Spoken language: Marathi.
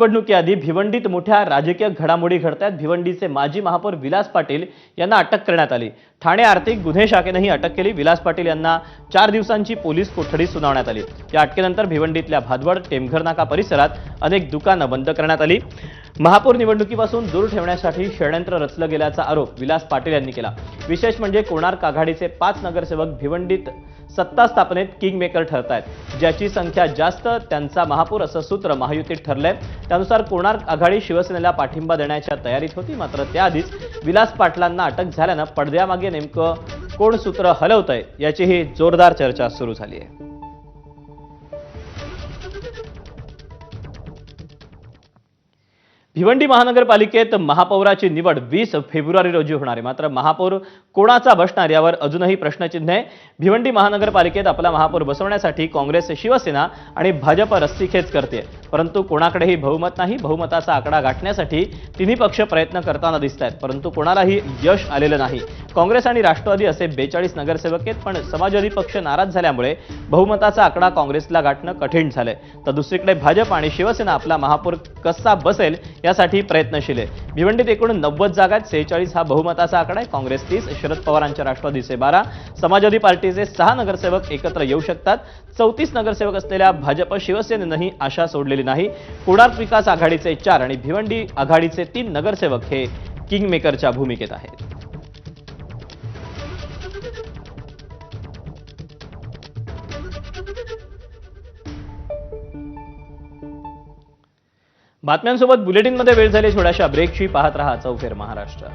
निवडणुकीआधी भिवंडीत मोठ्या राजकीय घडामोडी घडतायत। भिवंडीचे माजी महापौर विलास पाटील यांना अटक करण्यात आली। ठाणे आर्थिक गुन्हे शाखेनेही अटक केली। विलास पाटील यांना 4 दिवसांची पोलीस कोठडी सुनावण्यात आली। या अटकेनंतर भिवंडीतल्या भादवड टेमघर नाका परिसरात अनेक दुकानं बंद करण्यात आली। महापौर निवडणुकीपासून दूर ठेवण्यासाठी षडयंत्र रचलं गेल्याचा आरोप विलास पाटील यांनी केला। विशेष म्हणजे कोणार्क आघाडीचे 5 नगरसेवक भिवंडीत सत्ता स्थापनेत किंगमेकर ठरतायत। ज्याची संख्या जास्त त्यांचा महापौर असं सूत्र महायुतीत ठरलंय। त्यानुसार कोणार्क आघाडी शिवसेनेला पाठिंबा देण्याच्या तयारीत होती, मात्र त्याआधीच विलास पाटलांना अटक झाल्यानं पडद्यामागे नेमकं कोण सूत्र हलवतंय याचीही जोरदार चर्चा सुरू झाली आहे। भिवंडी महानगरपालिकेत महापौराची निवड 20 फेब्रुवारी रोजी होणार आहे। मात्र महापौर कोणाचा बसणार यावर अजूनही प्रश्नचिन्ह आहे। भिवंडी महानगरपालिकेत आपला महापौर बसवण्यासाठी काँग्रेस, शिवसेना आणि भाजप रस्सीखेच करते, परंतु कोणाकडेही बहुमत नाही। बहुमताचा आकडा गाठण्यासाठी तिन्ही पक्ष प्रयत्न करताना दिसतात, परंतु कोणालाही यश आलेलं नाही। काँग्रेस आणि राष्ट्रवादी असे 42 नगरसेवक आहेत, पण समाजवादी पक्ष नाराज झाल्यामुळे बहुमताचा आकडा काँग्रेसला गाठणं कठीण झालंय। तर दुसरीकडे भाजप आणि शिवसेना आपला महापौर कसा बसेल यासाठी प्रयत्नशील आहे। भिवंडीत एकूण 90 जागा आहेत। 46 हा बहुमताचा आकडा आहे। काँग्रेस 30, शरद पवारांच्या राष्ट्रवादीचे 12, समाजवादी पार्टीचे 6 नगरसेवक एकत्र येऊ शकतात। 34 नगरसेवक असलेल्या भाजप शिवसेनेनंही आशा सोडलेली नाही। कोणार्क विकास आघाडीचे 4 आणि भिवंडी आघाडीचे 3 नगरसेवक हे किंगमेकरच्या भूमिकेत आहेत। बातम्यांसोबत बुलेटिनमध्ये वेळ झाली छोट्याशा ब्रेकची। पाहत रहा चौफेर महाराष्ट्र।